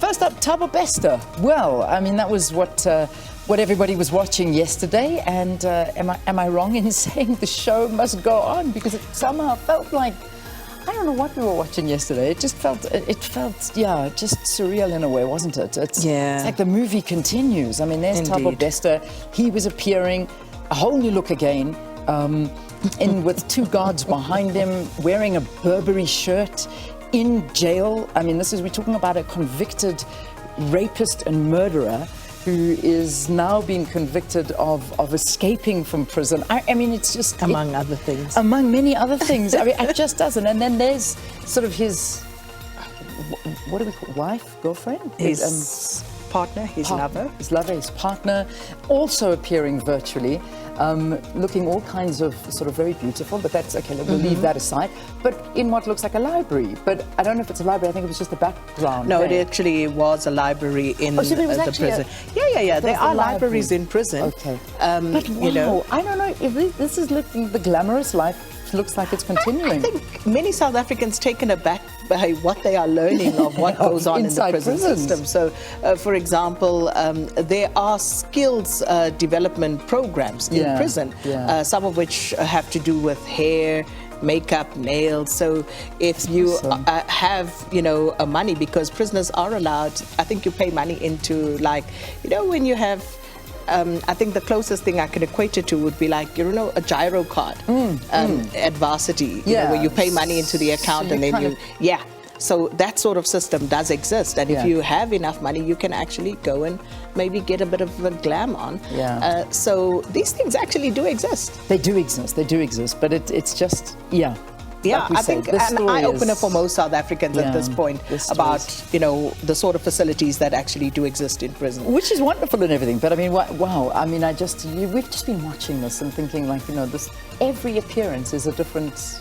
First up, Thabo Bester. Well, I mean, that was what everybody was watching yesterday. And am I wrong in saying the show must go on? Because it somehow felt like, I don't know what we were watching yesterday. It just felt, yeah, just surreal in a way, wasn't it? It's like the movie continues. I mean, there's Thabo Bester. He was appearing, a whole new look again, in with two guards behind him, wearing a Burberry shirt, in jail. I mean, we're talking about a convicted rapist and murderer who is now being convicted of escaping from prison. I mean, it's just... Among other things. Among many other things. I mean, it just doesn't. And then there's sort of his, what do we call, wife, girlfriend? His partner, his lover. His lover, his partner, also appearing virtually, looking all kinds of sort of very beautiful, but that's okay, we'll leave that aside. But in what looks like a library, but I don't know if it's a library, I think it was just a background. No, it actually was a library in the prison. Yeah. There are libraries in prison. Okay. But wow, you know, I don't know if this is looking, the glamorous life looks like it's continuing. I think many South Africans taken aback by what they are learning of what goes on in the prison system. So, for example, there are skills development programs in prison, some of which have to do with hair, makeup, nails. So if you have, money, because prisoners are allowed, I think you pay money into, like, when you have, I think the closest thing I can equate it to would be like, a gyro card at varsity, where you pay money into the account so and then so that sort of system does exist. And if you have enough money, you can actually go and maybe get a bit of a glam on. So these things actually do exist. They do exist, but it's just, Yeah, I think an eye-opener for most South Africans at this point about, the sort of facilities that actually do exist in prison. Which is wonderful and everything, but I mean, wow, I mean, we've just been watching this and thinking like, every appearance is a different,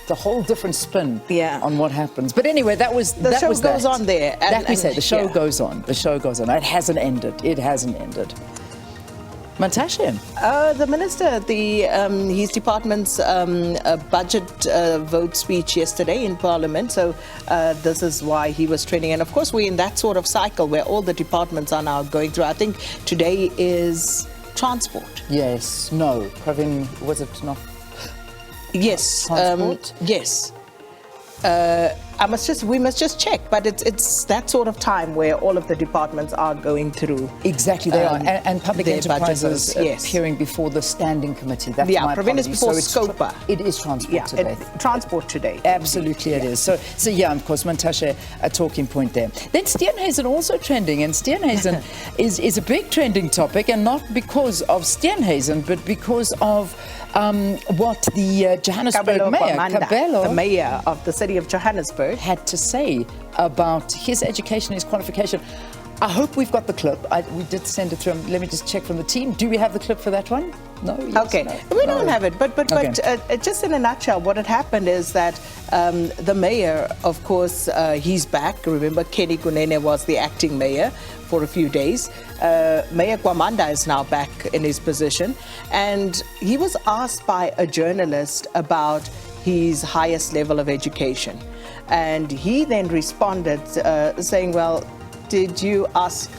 a whole different spin on what happens. But anyway, the show goes on there. Like we say, the show goes on. The show goes on. It hasn't ended. Mantashe. The minister, his department's budget vote speech yesterday in Parliament. So this is why he was training. And of course, we're in that sort of cycle where all the departments are now going through. I think today is transport. Yes. No. Pravin, was it not? Yes. Transport? Yes. We must just check, but it's that sort of time where all of the departments are going through. Exactly, they are, and public enterprises appearing before the standing committee. That's my Pravin is before SCOPA. It is transport today. Transport today. Absolutely, it is. So yeah, of course, Mantashe, a talking point there. Then Steenhuisen also trending, and Steenhuisen is a big trending topic, and not because of Steenhuisen, but because of what the Johannesburg mayor, the mayor of the city of Johannesburg, had to say about his education, his qualification. I hope we've got the clip. We did send it through. Let me just check from the team. Do we have the clip for that one? No. Yes, okay. No. We don't have it. But just in a nutshell, what had happened is that the mayor, of course, he's back. Remember, Kenny Kunene was the acting mayor for a few days. Mayor Kwamanda is now back in his position. And he was asked by a journalist about his highest level of education. And he then responded saying, well, did you ask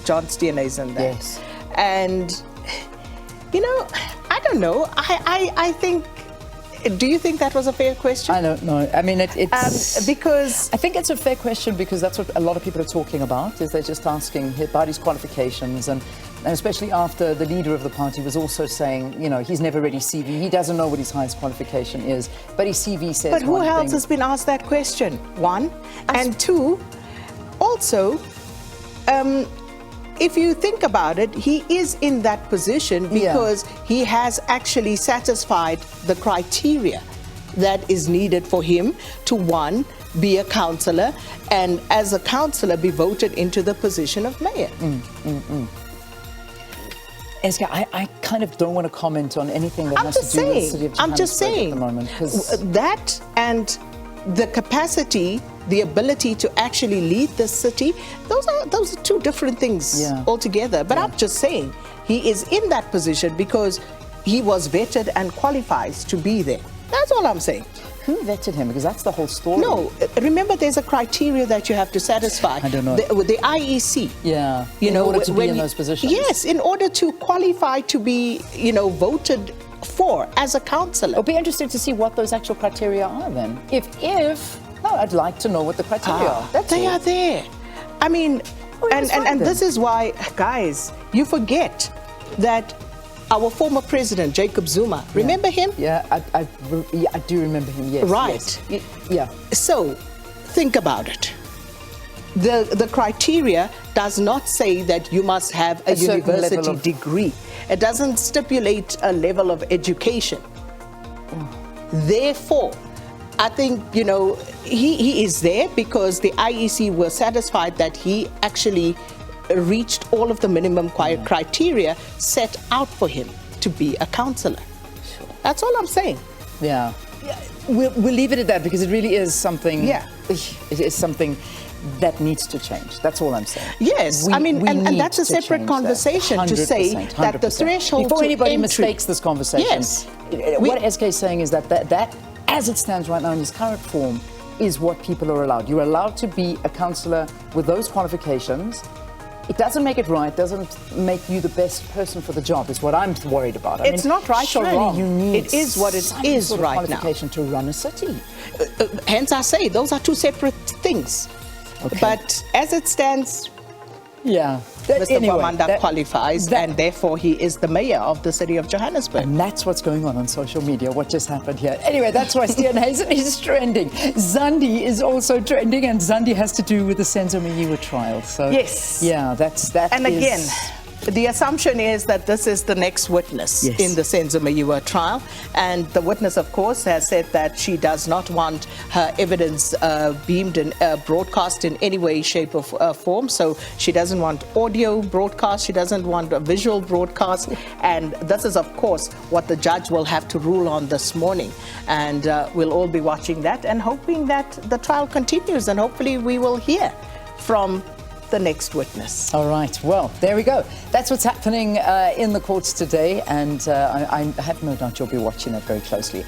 John Steenhuisen that? Yes. And, I don't know. I think, do you think that was a fair question? I don't know. I mean, it's... because... I think it's a fair question because that's what a lot of people are talking about, is they're just asking about his qualifications, and especially after the leader of the party was also saying, he's never read his CV. He doesn't know what his highest qualification is, but his CV says But who else has been asked that question? One. And two, also, if you think about it, he is in that position because he has actually satisfied the criteria that is needed for him to, one, be a councillor, and as a councillor be voted into the position of mayor. Eska, I kind of don't want to comment on anything that has to do with the city of Johannesburg I'm just saying, at the moment. That and the capacity, the ability to actually lead the city, those are two different things altogether. But I'm just saying, he is in that position because he was vetted and qualifies to be there. That's all I'm saying. who vetted him? Because that's the whole story. No, remember there's a criteria that you have to satisfy. I don't know. The IEC. Yeah. You know, in order to be when in those positions. Yes, in order to qualify to be, voted for as a councillor. It'll be interesting to see what those actual criteria are then. No, I'd like to know what the criteria are. That's They all. are there. I mean, that's fine and then. this is why, guys, you forget that our former president, Jacob Zuma, remember him? Yeah, I do remember him, yes. Right. Yes. Yeah. So, think about it. The criteria does not say that you must have a certain level university of- degree. It doesn't stipulate a level of education. Therefore, I think, he is there because the IEC were satisfied that he actually reached all of the minimum criteria set out for him to be a councillor. That's all I'm saying. Yeah. We'll leave it at that because it really is something. Yeah. It is something that needs to change. That's all I'm saying. Yes, We and need that's a to separate change that. conversation to say 100%, that the 100%. threshold Before to anybody entry, mistakes this conversation, Yes. what SK is saying is that as it stands right now in its current form is what people are allowed. You're allowed to be a councillor with those qualifications. It doesn't make it right, doesn't make you the best person for the job, is what I'm worried about. It's not right or surely wrong. You need It is what it some is sort of right now. qualification to run a city. hence I say those are two separate things. Okay. But as it stands, Yeah. Mr. Wamanda qualifies, and therefore he is the mayor of the city of Johannesburg. And that's what's going on social media, what just happened here. Anyway, that's why Steenhuisen is trending. Zandi is also trending, and Zandi has to do with the Senzo Meyiwa trial. So, Yes. Yeah, that And is- again, the assumption is that this is the next witness Yes. in the Senzo Meyiwa trial. And the witness, of course, has said that she does not want her evidence beamed and broadcast in any way, shape, or form. So she doesn't want audio broadcast. She doesn't want a visual broadcast. And this is, of course, what the judge will have to rule on this morning. And we'll all be watching that and hoping that the trial continues. And hopefully we will hear from the next witness. All right, well, there we go. That's what's happening in the courts today, and I have no doubt you'll be watching that very closely.